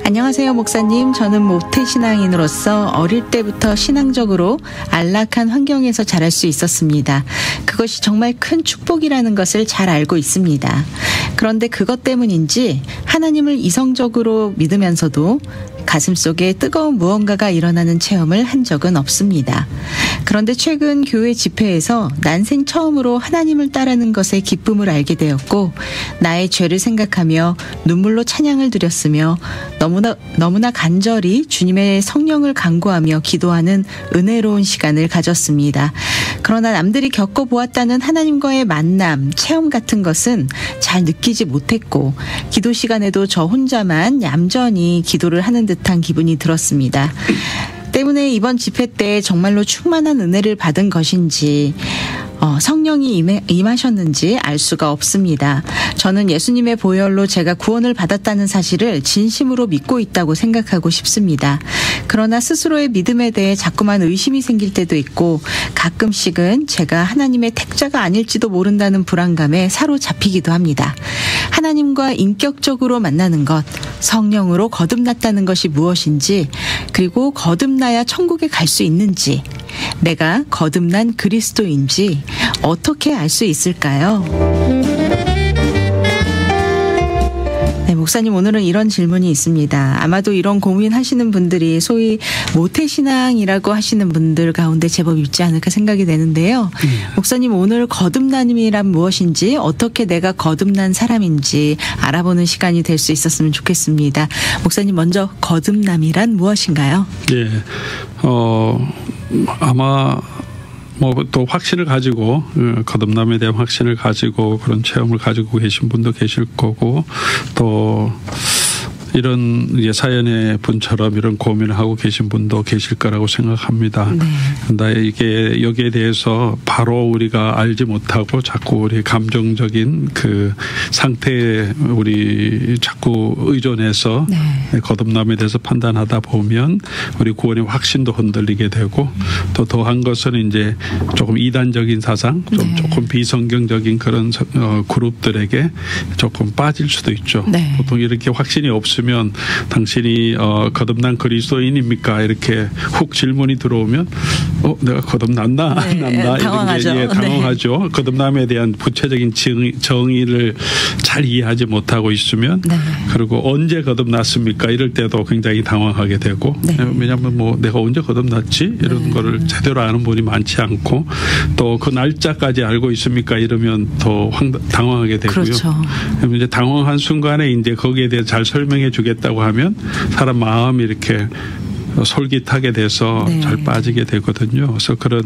안녕하세요, 목사님. 저는 모태신앙인으로서 어릴 때부터 신앙적으로 안락한 환경에서 자랄 수 있었습니다. 그것이 정말 큰 축복이라는 것을 잘 알고 있습니다. 그런데 그것 때문인지 하나님을 이성적으로 믿으면서도 가슴속에 뜨거운 무언가가 일어나는 체험을 한 적은 없습니다. 그런데 최근 교회 집회에서 난생 처음으로 하나님을 따르는 것의 기쁨을 알게 되었고, 나의 죄를 생각하며 눈물로 찬양을 드렸으며 너무나 간절히 주님의 성령을 간구하며 기도하는 은혜로운 시간을 가졌습니다. 그러나 남들이 겪어보았다는 하나님과의 만남, 체험 같은 것은 잘 느끼지 못했고, 기도 시간에도 저 혼자만 얌전히 기도를 하는 듯한 기분이 들었습니다. 때문에 이번 집회 때 정말로 충만한 은혜를 받은 것인지 성령이 임하셨는지 알 수가 없습니다. 저는 예수님의 보혈로 제가 구원을 받았다는 사실을 진심으로 믿고 있다고 생각하고 싶습니다. 그러나 스스로의 믿음에 대해 자꾸만 의심이 생길 때도 있고, 가끔씩은 제가 하나님의 택자가 아닐지도 모른다는 불안감에 사로잡히기도 합니다. 하나님과 인격적으로 만나는 것, 성령으로 거듭났다는 것이 무엇인지, 그리고 거듭나야 천국에 갈 수 있는지, 내가 거듭난 그리스도인지 어떻게 알 수 있을까요? 네, 목사님, 오늘은 이런 질문이 있습니다. 아마도 이런 고민하시는 분들이 소위 모태신앙이라고 하시는 분들 가운데 제법 있지 않을까 생각이 되는데요. 목사님, 오늘 거듭남이란 무엇인지, 어떻게 내가 거듭난 사람인지 알아보는 시간이 될 수 있었으면 좋겠습니다. 목사님, 먼저 거듭남이란 무엇인가요? 예, 아마 또 확신을 가지고, 거듭남에 대한 확신을 가지고 그런 체험을 가지고 계신 분도 계실 거고, 또 이런 사연의 분처럼 이런 고민을 하고 계신 분도 계실 거라고 생각합니다. 그런데 이게 여기에 대해서 바로 우리가 알지 못하고 자꾸 우리 감정적인 그 상태에 우리 자꾸 의존해서 거듭남에 대해서 판단하다 보면 우리 구원의 확신도 흔들리게 되고, 또 더한 것은 이제 조금 이단적인 사상, 조금 비성경적인 그런 그룹들에게 조금 빠질 수도 있죠. 보통 이렇게 확신이 없으면 당신이 거듭난 그리스도인입니까? 이렇게 훅 질문이 들어오면 내가 거듭났나? 안 났나? 당황하죠. 이런 게 당황하죠. 거듭남에 대한 구체적인 정의를 잘 이해하지 못하고 있으면, 그리고 언제 거듭났습니까? 이럴 때도 굉장히 당황하게 되고, 왜냐하면 내가 언제 거듭났지? 이런 거를 제대로 아는 분이 많지 않고, 또 그 날짜까지 알고 있습니까? 이러면 더 당황하게 되고요. 그렇죠. 이제 당황한 순간에 이제 거기에 대해 잘 설명해 주겠다고 하면 사람 마음이 이렇게 솔깃하게 돼서 잘 빠지게 되거든요. 그래서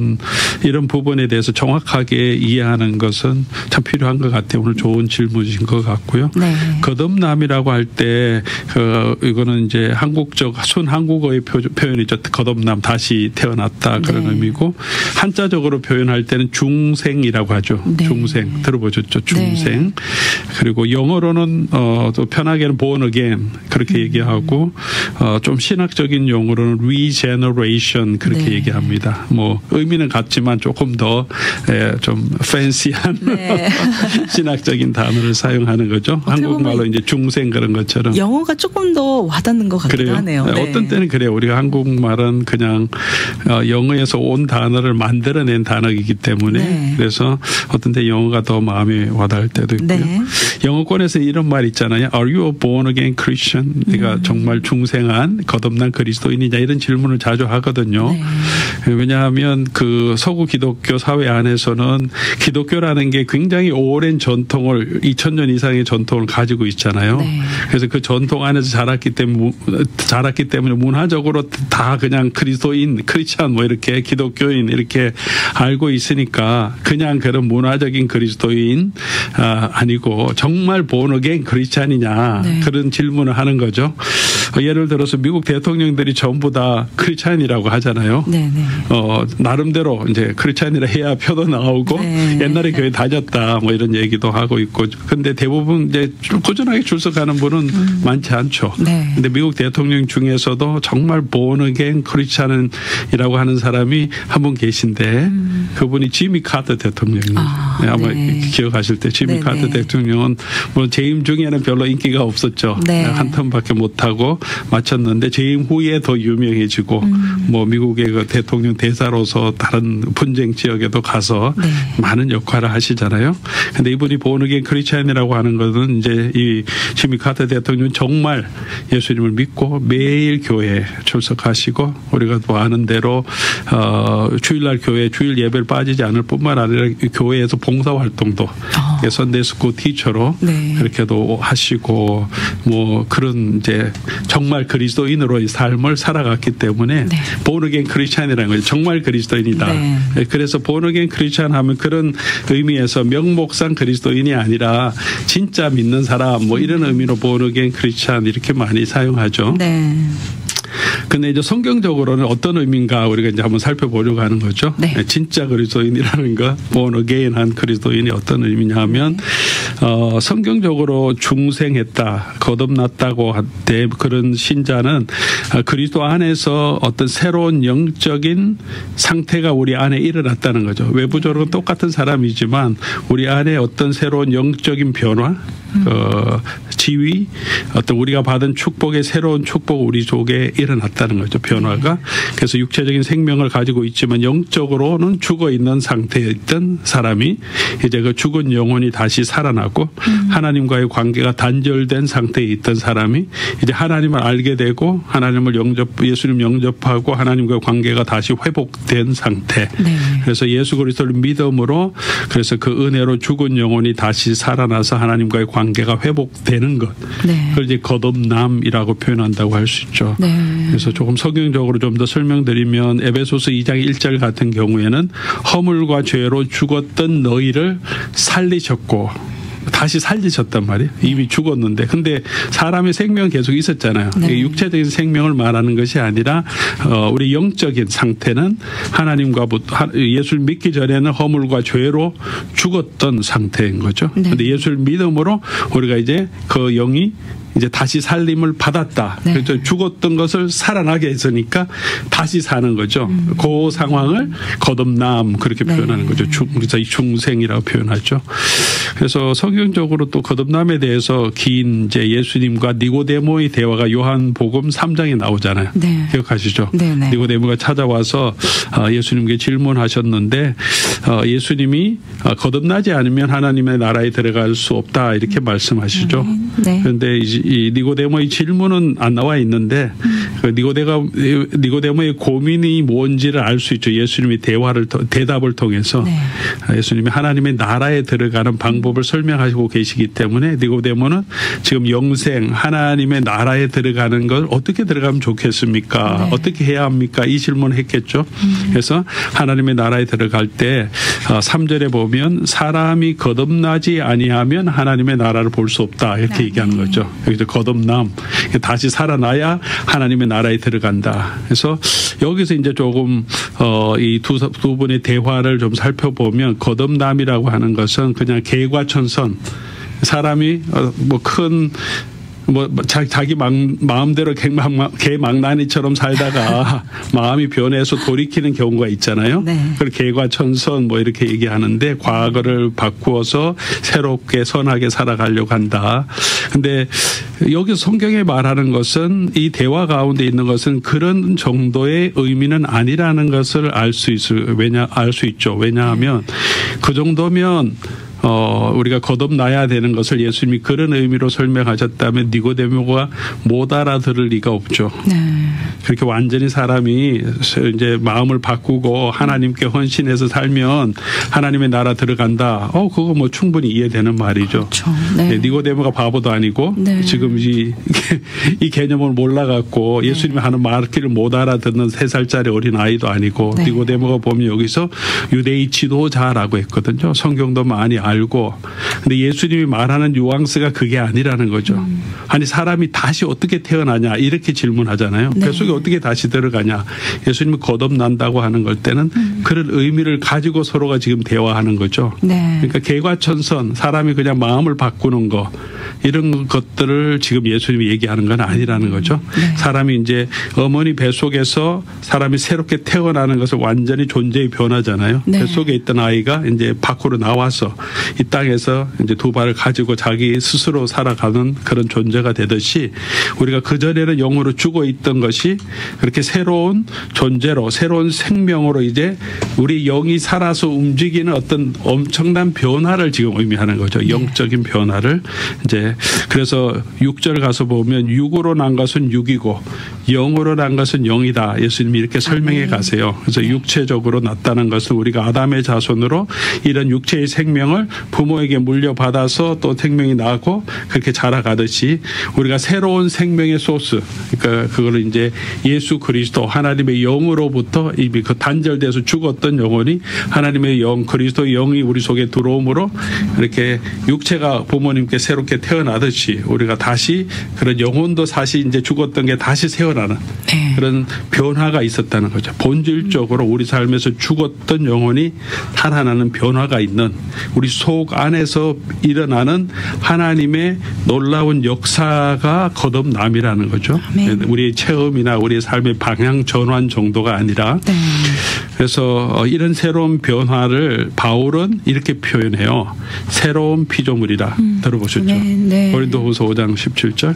이런 부분에 대해서 정확하게 이해하는 것은 참 필요한 것 같아요. 오늘 좋은 질문이신 것 같고요. 거듭남이라고 할 때 이거는 이제 순한국어의 표현이죠. 거듭남, 다시 태어났다, 그런 의미고, 한자적으로 표현할 때는 중생이라고 하죠. 중생 들어보셨죠? 중생. 그리고 영어로는 또 편하게는 born again 그렇게 얘기하고, 좀 신학적인 용어로 regeneration 그렇게 얘기합니다. 의미는 같지만 조금 더 좀 팬시한 신학적인 단어를 사용하는 거죠. 한국말로 이제 중생 그런 것처럼. 영어가 조금 더 와닿는 것 같기도 하네요. 어떤 때는 그래요. 우리가 한국말은 그냥 영어에서 온 단어를 만들어낸 단어이기 때문에 그래서 어떤 때 영어가 더 마음에 와닿을 때도 있고요. 영어권에서 이런 말 있잖아요. Are you a born again Christian? 네가 정말 중생한 거듭난 그리스도인이냐, 이런 질문을 자주 하거든요. 왜냐하면 그 서구 기독교 사회 안에서는 기독교라는 게 굉장히 오랜 전통을, 2000년 이상의 전통을 가지고 있잖아요. 그래서 그 전통 안에서 자랐기 때문에 문화적으로 다 그냥 그리스도인, 크리스찬 이렇게 기독교인 이렇게 알고 있으니까, 그냥 그런 문화적인 그리스도인 아니고 정말 born again 크리스찬이냐, 그런 질문을 하는 거죠. 예를 들어서 미국 대통령들이 전부 다 크리스찬이라고 하잖아요. 나름대로 이제 크리스찬이라 해야 표도 나오고 옛날에 교회 다녔다 이런 얘기도 하고 있고, 근데 대부분 이제 꾸준하게 출석하는 분은 많지 않죠. 근데 미국 대통령 중에서도 정말 born again 크리스찬이라고 하는 사람이 한 분 계신데, 그분이 지미 카터 대통령이에요. 아마 기억하실 때 지미 카터 대통령은 재임 중에는 별로 인기가 없었죠. 한 턴밖에 못 하고 마쳤는데 재임 후에 더 유명해지고 뭐 미국의 그 대통령 대사로서 다른 분쟁 지역에도 가서 네. 많은 역할을 하시잖아요. 근데 이분이 본어게인 크리스찬이라고 하는 것은 이제 이 지미 카터 대통령은 정말 예수님을 믿고 매일 교회에 출석하시고 우리가 뭐 아는 대로 주일날 교회 주일 예배를 빠지지 않을 뿐만 아니라 교회에서 봉사활동도 선데이스쿨 티처로 네. 그렇게도 하시고 뭐 그런 이제 정말 그리스도인으로의 삶을 살아갔기 때문에 네. 본어게인 크리스찬이라는 거죠. 정말 그리스도인이다. 네. 그래서 본어게인 크리스찬 하면 그런 의미에서 명목상 그리스도인이 아니라 진짜 믿는 사람 뭐 이런 의미로 본어게인 크리스찬 이렇게 많이 사용하죠. 네. 근데 이제 성경적으로는 어떤 의미인가 우리가 이제 한번 살펴보려고 하는 거죠. 네. 진짜 그리스도인이라는 거, born again 한 그리스도인이 어떤 의미냐 하면, 성경적으로 중생했다, 거듭났다고 할 때 그런 신자는 그리스도 안에서 어떤 새로운 영적인 상태가 우리 안에 일어났다는 거죠. 외부적으로는 똑같은 사람이지만 우리 안에 어떤 새로운 영적인 변화, 지위, 어떤 우리가 받은 축복의 새로운 축복 우리 속에 일어났다는 거죠. 변화가. 그래서 육체적인 생명을 가지고 있지만 영적으로는 죽어 있는 상태에 있던 사람이 이제 그 죽은 영혼이 다시 살아나고 하나님과의 관계가 단절된 상태에 있던 사람이 이제 하나님을 알게 되고 하나님을 예수님 영접하고 하나님과의 관계가 다시 회복된 상태. 네. 그래서 예수 그리스도를 믿음으로 그래서 그 은혜로 죽은 영혼이 다시 살아나서 하나님과의 관계가 회복되는 것. 네. 그걸 이제 거듭남이라고 표현한다고 할 수 있죠. 네. 그래서 조금 성경적으로 좀 더 설명드리면 에베소서 2장 1절 같은 경우에는 허물과 죄로 죽었던 너희를 살리셨고 다시 살리셨단 말이에요. 이미 죽었는데. 근데 사람의 생명은 계속 있었잖아요. 네. 육체적인 생명을 말하는 것이 아니라 우리 영적인 상태는 하나님과 예수를 믿기 전에는 허물과 죄로 죽었던 상태인 거죠. 그런데 네. 예수를 믿음으로 우리가 이제 그 영이 이제 다시 살림을 받았다. 네. 그래서 죽었던 것을 살아나게 했으니까 다시 사는 거죠. 그 상황을 거듭남 그렇게 표현하는 네. 거죠. 그래서 중생이라고 표현하죠. 그래서 성경적으로 또 거듭남에 대해서 긴 이제 예수님과 니고데모의 대화가 요한복음 3장에 나오잖아요. 네. 기억하시죠? 네, 네. 니고데모가 찾아와서 예수님께 질문하셨는데 예수님이 거듭나지 않으면 하나님의 나라에 들어갈 수 없다 이렇게 말씀하시죠. 네. 그런데 이 니고데모의 질문은 안 나와 있는데 그 니고데모의 고민이 뭔지를 알 수 있죠. 예수님이 대답을 통해서 네. 예수님이 하나님의 나라에 들어가는 방법을 설명하시고 계시기 때문에 니고데모는 지금 영생 하나님의 나라에 들어가는 걸 어떻게 들어가면 좋겠습니까? 네. 어떻게 해야 합니까? 이 질문을 했겠죠. 그래서 하나님의 나라에 들어갈 때 3절에 보면 사람이 거듭나지 아니하면 하나님의 나라를 볼 수 없다 이렇게 네. 얘기하는 거죠. 여기서 거듭남 다시 살아나야 하나님의 나라에 들어간다. 그래서 여기서 이제 조금 이 두 분의 대화를 좀 살펴보면 거듭남이라고 하는 것은 그냥 개과천선 사람이 자기 마음대로 개망나니처럼 살다가 마음이 변해서 돌이키는 경우가 있잖아요. 네. 그걸 개과천선 이렇게 얘기하는데 과거를 바꾸어서 새롭게 선하게 살아가려고 한다. 근데 여기서 성경에 말하는 것은 이 대화 가운데 있는 것은 그런 정도의 의미는 아니라는 것을 알 수 있죠. 왜냐하면 그 정도면 우리가 거듭나야 되는 것을 예수님이 그런 의미로 설명하셨다면 니고데모가 못 알아들을 리가 없죠. 네. 그렇게 완전히 사람이 이제 마음을 바꾸고 하나님께 헌신해서 살면 하나님의 나라 들어간다. 그거 충분히 이해되는 말이죠. 그렇죠. 네. 니고데모가 바보도 아니고 네. 지금 이 개념을 몰라갖고 예수님이 하는 말귀를 못 알아듣는 3살짜리 어린 아이도 아니고 네. 니고데모가 보면 여기서 유대의 지도자라고 했거든요. 성경도 많이 알고. 근데 예수님이 말하는 뉘앙스가 그게 아니라는 거죠. 아니 사람이 다시 어떻게 태어나냐 이렇게 질문하잖아요. 네. 뱃속에 어떻게 다시 들어가냐. 예수님이 거듭난다고 하는 걸 때는 그런 의미를 가지고 서로가 지금 대화하는 거죠. 네. 그러니까 개과천선 사람이 그냥 마음을 바꾸는 거 이런 것들을 지금 예수님이 얘기하는 건 아니라는 거죠. 네. 사람이 이제 어머니 뱃속에서 사람이 새롭게 태어나는 것은 완전히 존재의 변화잖아요. 네. 뱃속에 있던 아이가 이제 밖으로 나와서 이 땅에서 이제 두 발을 가지고 자기 스스로 살아가는 그런 존재가 되듯이 우리가 그전에는 영으로 죽어 있던 것이 그렇게 새로운 존재로 새로운 생명으로 이제 우리 영이 살아서 움직이는 어떤 엄청난 변화를 지금 의미하는 거죠. 영적인 변화를 이제 그래서 6절 가서 보면 육으로 난 것은 육이고 영으로 난 것은 영이다. 예수님이 이렇게 설명해 가세요. 그래서 육체적으로 났다는 것은 우리가 아담의 자손으로 이런 육체의 생명을 부모에게 물려받아서 또 생명이 나고 그렇게 자라가듯이 우리가 새로운 생명의 소스 그러니까 그거를 이제 예수 그리스도 하나님의 영으로부터 이미 그 단절돼서 죽었던 영혼이 하나님의 영 그리스도의 영이 우리 속에 들어옴으로 이렇게 육체가 부모님께 새롭게 태어나듯이 우리가 다시 그런 영혼도 사실 이제 죽었던 게 다시 태어나는 그런 변화가 있었다는 거죠. 본질적으로 우리 삶에서 죽었던 영혼이 살아나는 변화가 있는 우리 속 안에서 일어나는 하나님의 놀라운 역사가 거듭남이라는 거죠. 아멘. 우리의 체험이나 우리의 삶의 방향 전환 정도가 아니라 그래서 이런 새로운 변화를 바울은 이렇게 표현해요. 새로운 피조물이라 들어보셨죠? 고린도후서 5장 17절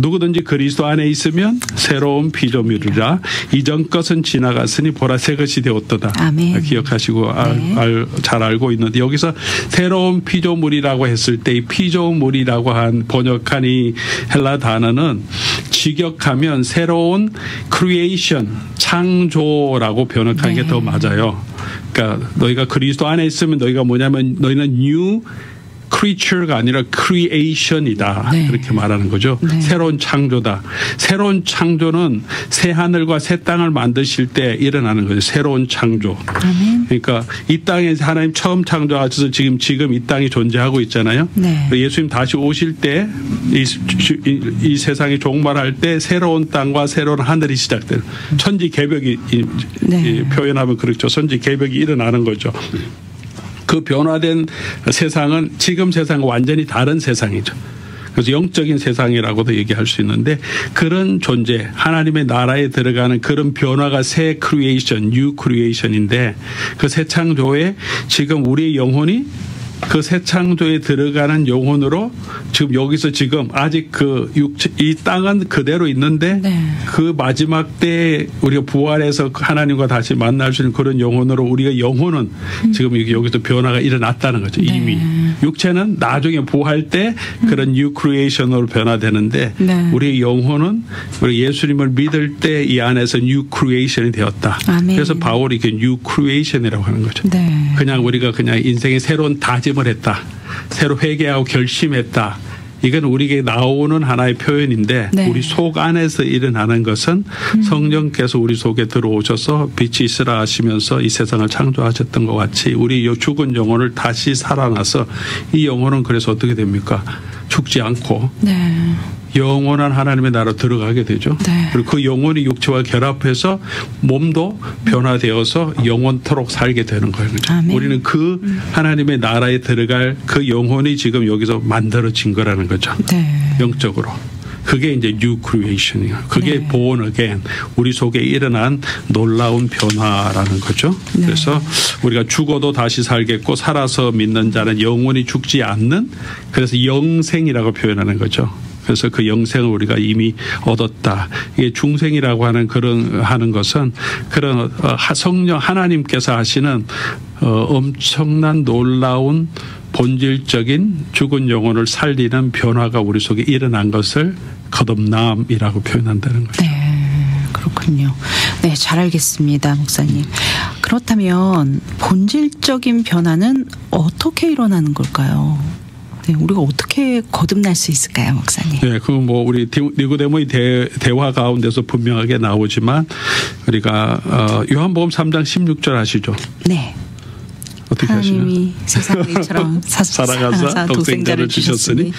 누구든지 그리스도 안에 있으면 새로운 피조물이라 이전 것은 지나갔으니 보라 새 것이 되었도다. 아멘. 기억하시고 잘 알고 있는데 여기서 새로운 피조물이라고 했을 때 이 피조물이라고 한 번역한 이 헬라 단어는 직역하면 새로운 크리에이션 창조라고 번역하는 게 더 맞아요. 그러니까 너희가 그리스도 안에 있으면 너희가 뭐냐면 너희는 new creature가 아니라 creation이다. 그렇게 말하는 거죠. 새로운 창조다. 새로운 창조는 새 하늘과 새 땅을 만드실 때 일어나는 거죠. 새로운 창조. 그러니까 이 땅에 하나님 처음 창조하셔서 지금 이 땅이 존재하고 있잖아요. 예수님 다시 오실 때 이 세상이 종말할 때 새로운 땅과 새로운 하늘이 시작돼요. 천지 개벽이 표현하면 그렇죠. 천지 개벽이 일어나는 거죠. 그 변화된 세상은 지금 세상과 완전히 다른 세상이죠. 그래서 영적인 세상이라고도 얘기할 수 있는데 그런 존재 하나님의 나라에 들어가는 그런 변화가 새 크리에이션, 뉴 크리에이션인데 그 새 창조에 지금 우리의 영혼이 그 새 창조에 들어가는 영혼으로 지금 여기서 지금 아직 이 땅은 그대로 있는데 그 마지막 때 우리가 부활해서 하나님과 다시 만날 수 있는 그런 영혼으로 우리가 영혼은 지금 여기서 변화가 일어났다는 거죠. 이미 육체는 나중에 부활 때 그런 뉴 크리에이션으로 변화되는데 우리의 영혼은 우리 예수님을 믿을 때 이 안에서 뉴 크리에이션이 되었다. 아멘. 그래서 바울이 이렇게 뉴 크리에이션이라고 하는 거죠. 그냥 우리가 그냥 인생의 새로운 다짐을 했다. 새로 회개하고 결심했다. 이건 우리에게 나오는 하나의 표현인데 우리 속 안에서 일어나는 것은 성령께서 우리 속에 들어오셔서 빛이 있으라 하시면서 이 세상을 창조하셨던 것 같이 우리 죽은 영혼을 다시 살아나서 이 영혼은 그래서 어떻게 됩니까? 죽지 않고 영원한 하나님의 나라로 들어가게 되죠. 그리고 그 영혼이 육체와 결합해서 몸도 변화되어서 영원토록 살게 되는 거예요. 아멘. 우리는 그 하나님의 나라에 들어갈 그 영혼이 지금 여기서 만들어진 거라는 거죠. 영적으로. 그게 이제 뉴 크리에이션이에요. 그게 born again. 우리 속에 일어난 놀라운 변화라는 거죠. 그래서 우리가 죽어도 다시 살겠고 살아서 믿는 자는 영원히 죽지 않는 그래서 영생이라고 표현하는 거죠. 그래서 그 영생을 우리가 이미 얻었다. 이게 중생이라고 하는 것은 그런 성령 하나님께서 하시는 엄청난 놀라운 본질적인 죽은 영혼을 살리는 변화가 우리 속에 일어난 것을 거듭남이라고 표현한다는 거죠. 그렇군요. 잘 알겠습니다, 목사님. 그렇다면 본질적인 변화는 어떻게 일어나는 걸까요? 우리가 어떻게 거듭날 수 있을까요, 목사님? 그건 뭐 우리 니고데모의 대화 가운데서 분명하게 나오지만 우리가 요한복음 3장 16절 아시죠? 어떻게 하시나요? 하나님이 세상을 이처럼 사랑하사 독생자를 주셨으니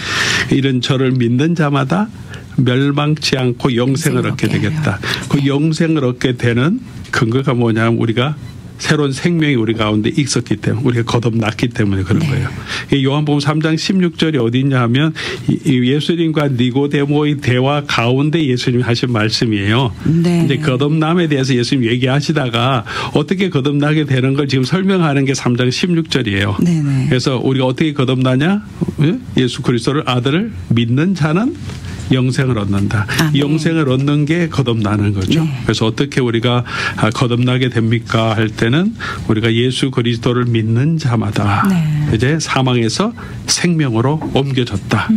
이런 저를 믿는 자마다 멸망치 않고 영생을 얻게 되겠다. 그 영생을 얻게 되는 근거가 뭐냐면 우리가 새로운 생명이 우리 가운데 있었기 때문에 우리가 거듭났기 때문에 그런 거예요. 요한복음 3장 16절이 어디 있냐 하면 예수님과 니고데모의 대화 가운데 예수님이 하신 말씀이에요. 근데 거듭남에 대해서 예수님 얘기하시다가 어떻게 거듭나게 되는 걸 지금 설명하는 게 3장 16절이에요. 그래서 우리가 어떻게 거듭나냐? 예수 그리스도를 아들을 믿는 자는 영생을 얻는다. 영생을 얻는 게 거듭나는 거죠. 그래서 어떻게 우리가 거듭나게 됩니까? 할 때는 우리가 예수 그리스도를 믿는 자마다 이제 사망에서 생명으로 옮겨졌다.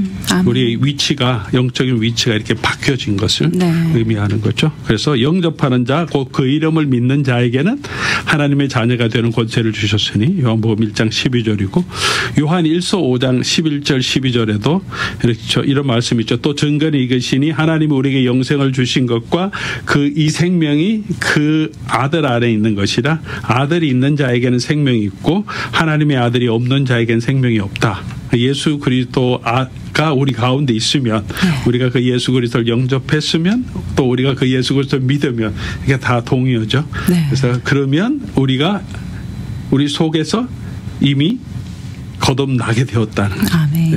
우리의 위치가 영적인 위치가 이렇게 바뀌어진 것을 의미하는 거죠. 그래서 영접하는 자, 곧 그 이름을 믿는 자에게는 하나님의 자녀가 되는 권세를 주셨으니 요한복음 1장 12절이고 요한 1서 5장 11절 12절에도 이런 말씀이 있죠. 또 증거는 이것이니 하나님이 우리에게 영생을 주신 것과 그 이 생명이 그 아들 안에 있는 것이라 아들이 있는 자에게는 생명이 있고 하나님의 아들이 없는 자에게는 생명이 없다. 예수 그리스도가 우리 가운데 있으면 우리가 그 예수 그리스도를 영접했으면 또 우리가 그 예수 그리스도를 믿으면 이게 다 동의어죠. 그래서 그러면 우리 속에서 이미 거듭나게 되었다는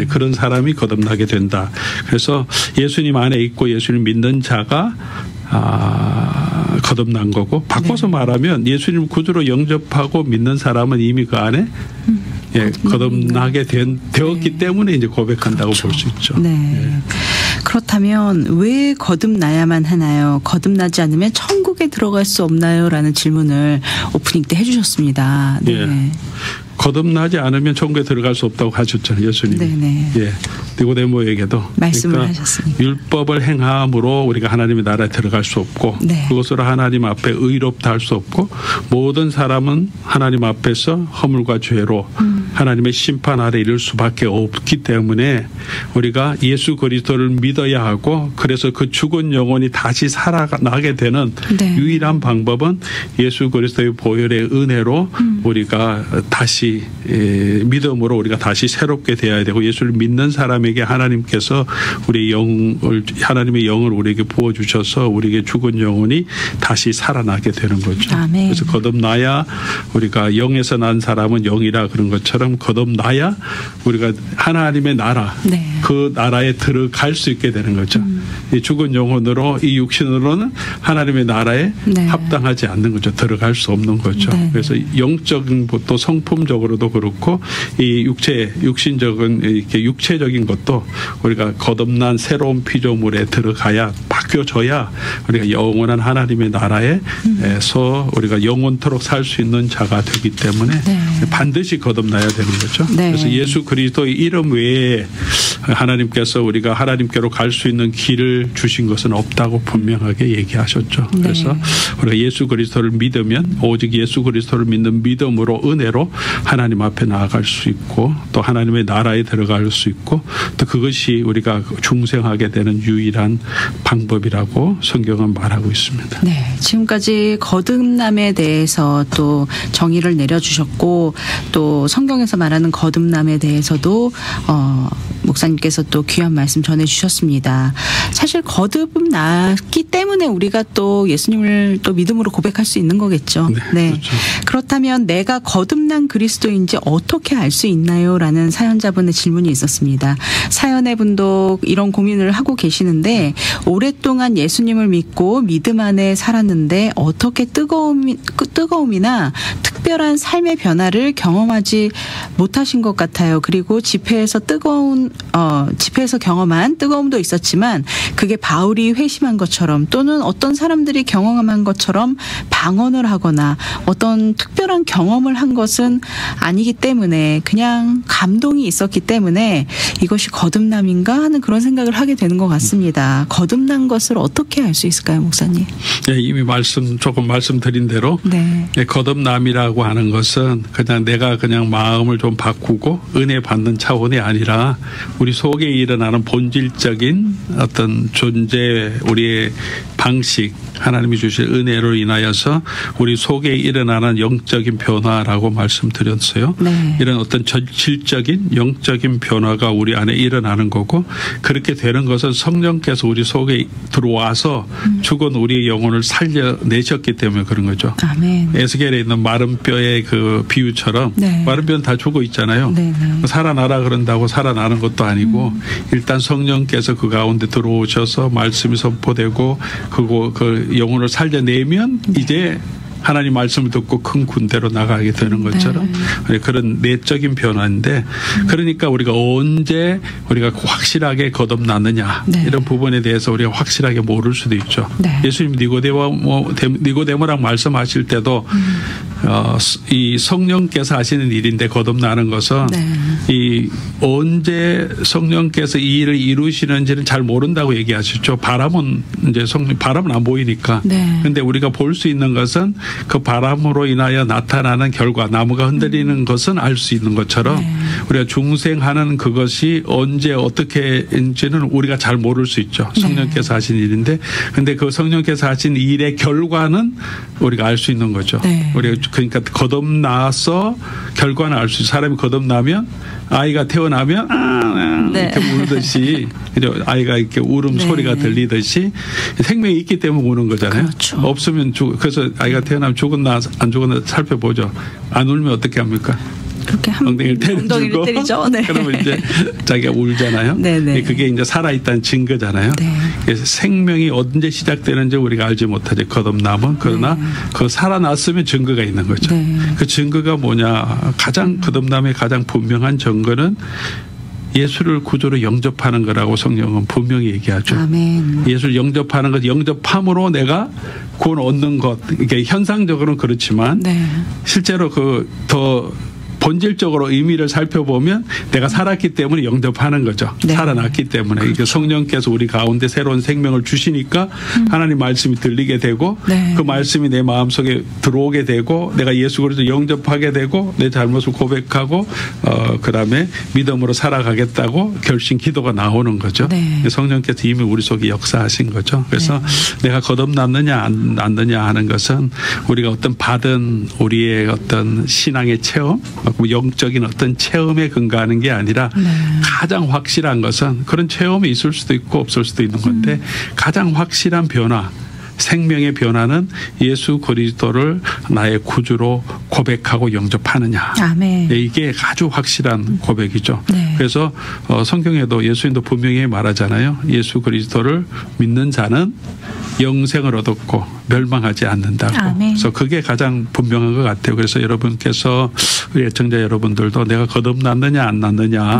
그런 사람이 거듭나게 된다. 그래서 예수님 안에 있고 예수님 믿는 자가 거듭난 거고 바꿔서 말하면 예수님 구주로 영접하고 믿는 사람은 이미 그 안에 거듭나게 되었기 때문에 이제 고백한다고 볼 수 있죠. 그렇다면 왜 거듭나야만 하나요? 거듭나지 않으면 천국에 들어갈 수 없나요? 라는 질문을 오프닝 때 해주셨습니다. 거듭나지 않으면 천국에 들어갈 수 없다고 하셨잖아요. 예수님이. 니고데모에게도. 말씀을 하셨습니다. 율법을 행함으로 우리가 하나님의 나라에 들어갈 수 없고 그것으로 하나님 앞에 의롭다 할 수 없고 모든 사람은 하나님 앞에서 허물과 죄로 하나님의 심판 아래 이를 수밖에 없기 때문에 우리가 예수 그리스도를 믿어야 하고 그래서 그 죽은 영혼이 다시 살아나게 되는 유일한 방법은 예수 그리스도의 보혈의 은혜로 우리가 다시 믿음으로 우리가 다시 새롭게 되어야 되고 예수를 믿는 사람에게 하나님께서 하나님의 영을 우리에게 부어주셔서 우리에게 죽은 영혼이 다시 살아나게 되는 거죠. 그래서 거듭나야 우리가 영에서 난 사람은 영이라 그런 것처럼 거듭나야 우리가 하나님의 나라 그 나라에 들어갈 수 있게 되는 거죠. 이 죽은 영혼으로 이 육신으로는 하나님의 나라에 합당하지 않는 거죠. 들어갈 수 없는 거죠. 그래서 영적인 것도 성품적으로도 그렇고 이 육신적인 이렇게 육체적인 것도 우리가 거듭난 새로운 피조물에 들어가야 바뀌어져야 우리가 영원한 하나님의 나라에서 우리가 영원토록 살 수 있는 자가 되기 때문에 반드시 거듭나야 되는 거죠. 그래서 예수 그리스도의 이름 외에 하나님께서 우리가 하나님께로 갈 수 있는 길을 주신 것은 없다고 분명하게 얘기하셨죠. 그래서 우리가 예수 그리스도를 믿으면 오직 예수 그리스도를 믿는 믿음으로 은혜로 하나님 앞에 나아갈 수 있고 또 하나님의 나라에 들어갈 수 있고 또 그것이 우리가 중생하게 되는 유일한 방법이라고 성경은 말하고 있습니다. 지금까지 거듭남에 대해서 또 정의를 내려주셨고 또 성경에서 말하는 거듭남에 대해서도 목사님께서 또 귀한 말씀 전해주셨습니다. 사실 거듭났기 때문에 우리가 또 예수님을 또 믿음으로 고백할 수 있는 거겠죠. 그렇죠. 그렇다면 내가 거듭난 그리스도인지 어떻게 알 수 있나요? 라는 사연자분의 질문이 있었습니다. 사연의 분도 이런 고민을 하고 계시는데 오랫동안 예수님을 믿고 믿음 안에 살았는데 어떻게 뜨거움이나 특별한 삶의 변화를 경험하지 못하신 것 같아요. 그리고 집회에서 경험한 뜨거움도 있었지만 그게 바울이 회심한 것처럼 또는 어떤 사람들이 경험한 것처럼 방언을 하거나 어떤 특별한 경험을 한 것은 아니기 때문에 그냥 감동이 있었기 때문에 이것이 거듭남인가 하는 그런 생각을 하게 되는 것 같습니다. 거듭난 것을 어떻게 알 수 있을까요, 목사님? 이미 조금 말씀드린 대로 거듭남이라고 하는 것은 내가 마음을 좀 바꾸고 은혜 받는 차원이 아니라 우리 속에 일어나는 본질적인 어떤 존재, 우리의 방식, 하나님이 주실 은혜로 인하여서 우리 속에 일어나는 영적인 변화라고 말씀드렸어요. 이런 어떤 질적인 영적인 변화가 우리 안에 일어나는 거고 그렇게 되는 것은 성령께서 우리 속에 들어와서 죽은 우리의 영혼을 살려내셨기 때문에 그런 거죠. 에스겔에 있는 마른 마른 뼈의 그 비유처럼 네. 마른 뼈는 다 죽어 있잖아요. 네. 살아나라 그런다고 살아나는 것도 아니고 일단 성령께서 그 가운데 들어오셔서 말씀이 선포되고 그 영혼을 살려내면 이제 하나님 말씀을 듣고 큰 군대로 나가게 되는 것처럼 그런 내적인 변화인데 그러니까 우리가 언제 우리가 확실하게 거듭났느냐 이런 부분에 대해서 우리가 확실하게 모를 수도 있죠. 예수님 니고데모랑 말씀하실 때도 이 성령께서 하시는 일인데 거듭나는 것은 이 언제 성령께서 이 일을 이루시는지는 잘 모른다고 얘기하셨죠. 바람은 이제 바람은 안 보이니까. 그런데 우리가 볼 수 있는 것은 그 바람으로 인하여 나타나는 결과, 나무가 흔들리는 것은 알 수 있는 것처럼 우리가 중생하는 그것이 언제 어떻게인지는 우리가 잘 모를 수 있죠. 성령께서 하신 일인데, 근데 그 성령께서 하신 일의 결과는 우리가 알 수 있는 거죠. 우리가 그러니까 거듭나서 결과는 알 수 있어요. 사람이 거듭나면 아이가 태어나면 이렇게 울듯이 아이가 이렇게 울음 소리가 들리듯이 생명이 있기 때문에 우는 거잖아요. 그렇죠. 없으면 그래서 아이가 태어나면 죽었나 안 죽었나 살펴보죠. 안 울면 어떻게 합니까? 그렇게 엉덩이를 때리죠. 그러면 이제 자기가 울잖아요. 그게 이제 살아있다는 증거잖아요. 그래서 생명이 언제 시작되는지 우리가 알지 못하죠. 거듭남은. 그러나 그 살아났으면 증거가 있는 거죠. 그 증거가 뭐냐. 거듭남의 가장 분명한 증거는 예수를 구주로 영접하는 거라고 성경은 분명히 얘기하죠. 아멘. 예수를 영접하는 것, 영접함으로 내가 구원 얻는 것. 이게 현상적으로는 그렇지만 실제로 더 본질적으로 의미를 살펴보면 내가 살았기 때문에 영접하는 거죠. 살아났기 때문에. 그렇죠. 이게 성령께서 우리 가운데 새로운 생명을 주시니까 하나님 말씀이 들리게 되고 그 말씀이 내 마음속에 들어오게 되고 내가 예수 그리스도 영접하게 되고 내 잘못을 고백하고 그다음에 믿음으로 살아가겠다고 결심 기도가 나오는 거죠. 성령께서 이미 우리 속에 역사하신 거죠. 그래서 내가 거듭났느냐 안 났느냐 하는 것은 우리가 어떤 받은 우리의 어떤 신앙의 체험 영적인 어떤 체험에 근거하는 게 아니라 가장 확실한 것은 그런 체험이 있을 수도 있고 없을 수도 있는 건데 가장 확실한 변화 생명의 변화는 예수 그리스도를 나의 구주로 고백하고 영접하느냐. 아멘. 이게 아주 확실한 고백이죠. 그래서 성경에도 예수님도 분명히 말하잖아요. 예수 그리스도를 믿는 자는 영생을 얻었고 멸망하지 않는다고. 아멘. 그래서 그게 가장 분명한 것 같아요. 그래서 여러분께서 우리 애청자 여러분들도 내가 거듭났느냐 안 났느냐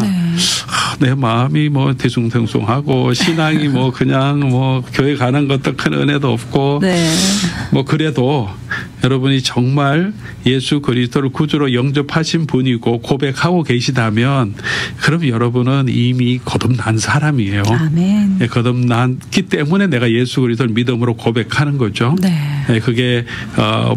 내 마음이 뭐 뒤숭숭숭하고 신앙이 뭐 그냥 뭐 교회 가는 것도 큰 은혜도 없고 뭐 그래도 여러분이 정말 예수 그리스도를 구주로 영접하신 분이고 고백하고 계시다면 그럼 여러분은 이미 거듭난 사람이에요. 아멘. 거듭났기 때문에 내가 예수 그리스도를 믿음으로 고백하는 거죠. 그게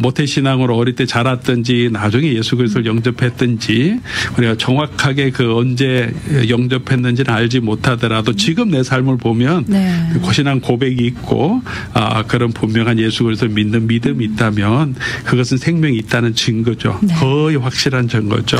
모태신앙으로 어릴 때 자랐든지 나중에 예수 그리스도를 영접했든지 우리가 정확하게 그 언제 영접했는지는 알지 못하더라도 지금 내 삶을 보면 신앙 고백이 있고 그런 분명한 예수 그리스도를 믿는 믿음이 있다면 그것은 생명이 있다는 증거죠. 거의 확실한 증거죠.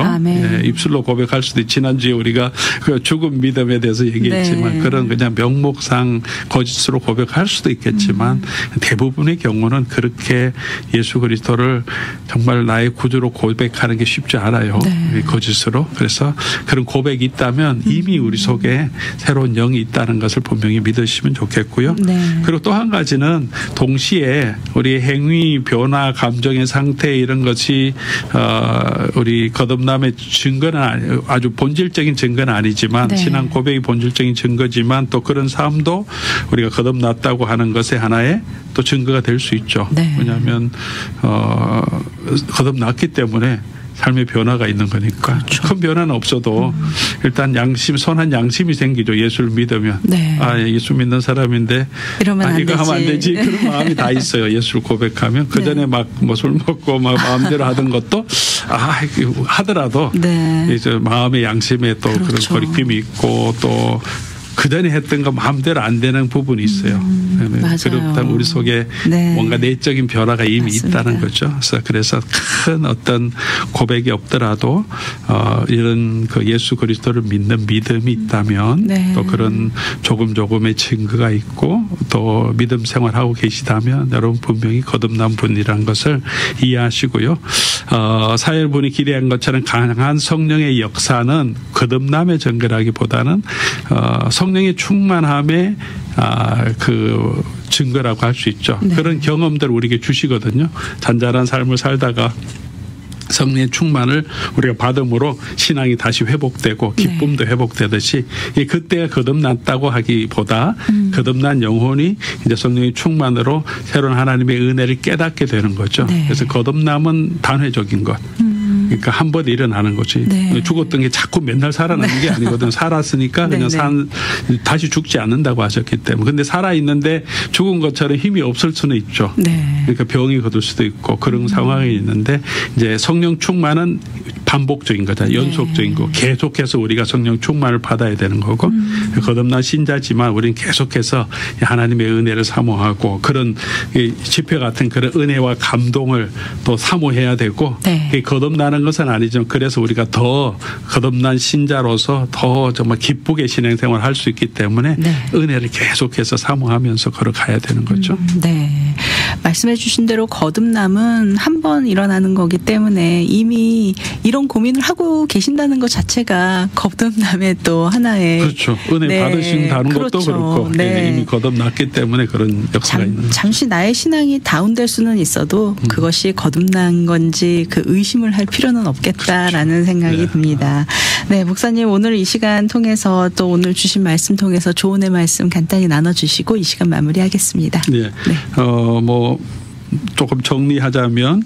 입술로 고백할 수도 있지. 지난주에 우리가 그 죽은 믿음에 대해서 얘기했지만 그런 그냥 명목상 거짓으로 고백할 수도 있겠지만 대부분의 경우는 그렇게 예수 그리스도를 정말 나의 구주로 고백하는 게 쉽지 않아요. 거짓으로. 그래서 그런 고백이 있다면 이미 우리 속에 새로운 영이 있다는 것을 분명히 믿으시면 좋겠고요. 그리고 또 한 가지는 동시에 우리 행위 변화 감정의 상태 이런 것이 우리 거듭남의 증거는 아주 본질적인 증거는 아니지만 신앙 고백이 본질적인 증거지만 또 그런 삶도 우리가 거듭났다고 하는 것의 하나의 또 증거가 될 수 있죠. 왜냐하면 거듭났기 때문에 삶의 변화가 있는 거니까. 큰 변화는 없어도 일단 선한 양심이 생기죠. 예수를 믿으면. 예수 믿는 사람인데 이거 하면 안 되지. 그런 마음이 다 있어요. 예수를 고백하면. 그 전에 막 뭐 술 먹고 막 마음대로 하던 것도 하더라도 이제 마음의 양심에 또 그런 거리낌이 있고 또 그전에 했던 거 마음대로 안 되는 부분이 있어요. 맞아요. 그렇다면 우리 속에 네. 뭔가 내적인 변화가 이미 맞습니다. 있다는 거죠. 그래서 큰 어떤 고백이 없더라도 이런 그 예수 그리스도를 믿는 믿음이 있다면 네. 또 그런 조금의 증거가 있고 또 믿음 생활하고 계시다면 여러분 분명히 거듭난 분이라는 것을 이해하시고요. 사열분이 기대한 것처럼 강한 성령의 역사는 거듭남의 증거라기보다는 성령의 충만함의 그 증거라고 할 수 있죠. 네. 그런 경험들을 우리에게 주시거든요. 잔잔한 삶을 살다가 성령의 충만을 우리가 받음으로 신앙이 다시 회복되고 기쁨도 네. 회복되듯이 그때가 거듭났다고 하기보다 거듭난 영혼이 이제 성령의 충만으로 새로운 하나님의 은혜를 깨닫게 되는 거죠. 네. 그래서 거듭남은 단회적인 것. 그러니까 한 번 일어나는 거지. 네. 죽었던 게 자꾸 맨날 살아나는 게 아니거든. 살았으니까 그냥 다시 죽지 않는다고 하셨기 때문에. 근데 살아있는데 죽은 것처럼 힘이 없을 수는 있죠. 네. 그러니까 병이 거둘 수도 있고 그런 상황이 있는데 이제 성령 충만은 반복적인 거다. 연속적인 거. 계속해서 우리가 성령 충만을 받아야 되는 거고 거듭난 신자지만 우리는 계속해서 하나님의 은혜를 사모하고 그런 집회 같은 그런 은혜와 감동을 또 사모해야 되고 거듭나는 것은 아니지만 그래서 우리가 더 거듭난 신자로서 더 정말 기쁘게 신앙생활을 할 수 있기 때문에 은혜를 계속해서 사모하면서 걸어가야 되는 거죠. 네. 말씀해 주신 대로 거듭남은 한 번 일어나는 거기 때문에 이미 이런 고민을 하고 계신다는 것 자체가 거듭남의 또 하나의 그렇죠. 은혜 받으신다는 것도 그렇고 이미 거듭났기 때문에 그런 역사가 있는 거죠. 잠시 나의 신앙이 다운될 수는 있어도 그것이 거듭난 건지 그 의심을 할 필요는 없겠다라는 생각이 듭니다. 네, 목사님 오늘 이 시간 통해서 또 오늘 주신 말씀 통해서 조언의 말씀 간단히 나눠주시고 이 시간 마무리하겠습니다. 네. 조금 정리하자면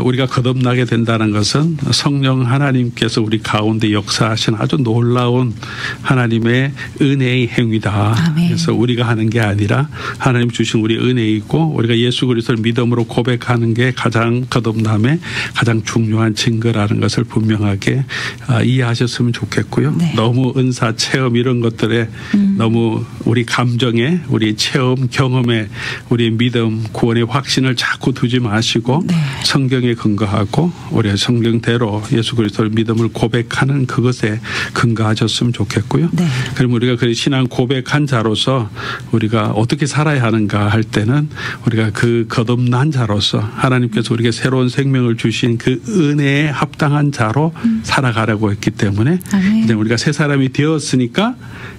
우리가 거듭나게 된다는 것은 성령 하나님께서 우리 가운데 역사하신 아주 놀라운 하나님의 은혜의 행위다. 아멘. 그래서 우리가 하는 게 아니라 하나님 주신 우리 은혜이고 우리가 예수 그리스도를 믿음으로 고백하는 게 가장 거듭남의 가장 중요한 증거라는 것을 분명하게 이해하셨으면 좋겠고요. 네. 너무 은사, 체험 이런 것들에 너무 우리 감정에 우리 체험, 경험에 우리 믿음, 구원의 확신을 자꾸 두지 마시고 성경에 근거하고 우리의 성경대로 예수 그리스도를 믿음을 고백하는 그것에 근거하셨으면 좋겠고요. 그럼 우리가 그 신앙 고백한 자로서 우리가 어떻게 살아야 하는가 할 때는 우리가 그 거듭난 자로서 하나님께서 우리에게 새로운 생명을 주신 그 은혜에 합당한 자로 살아가려고 했기 때문에 이제 우리가 새 사람이 되었으니까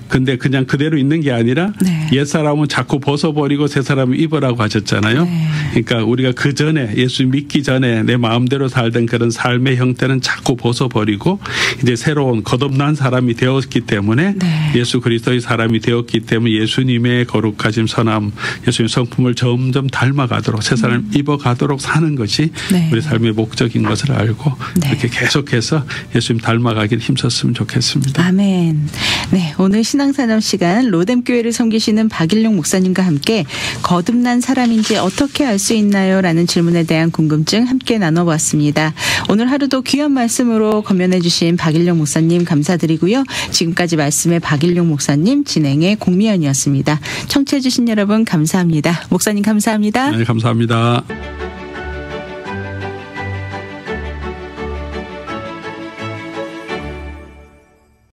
근데 그냥 그대로 있는 게 아니라 옛사람은 자꾸 벗어버리고 새 사람을 입으라고 하셨잖아요. 그러니까 우리가 그 전에 예수 믿기 전에 내 마음대로 살던 그런 삶의 형태는 자꾸 벗어버리고 이제 새로운 거듭난 사람이 되었기 때문에 예수 그리스도의 사람이 되었기 때문에 예수님의 거룩하심 선함 예수님 성품을 점점 닮아가도록 새 사람 입어가도록 사는 것이 우리 삶의 목적인 것을 알고 이렇게 계속해서 예수님 닮아가길 힘썼으면 좋겠습니다. 아멘. 네, 오늘 신앙사람 시간 로뎀교회를 섬기시는 박일용 목사님과 함께 거듭난 사람인지 어떻게 알 수 있나요? 라는 질문에 대한 궁금증 함께 나눠보았습니다. 오늘 하루도 귀한 말씀으로 권면해 주신 박일용 목사님 감사드리고요. 지금까지 말씀의 박일용 목사님, 진행의 공미연이었습니다. 청취해 주신 여러분 감사합니다. 목사님 감사합니다. 네, 감사합니다.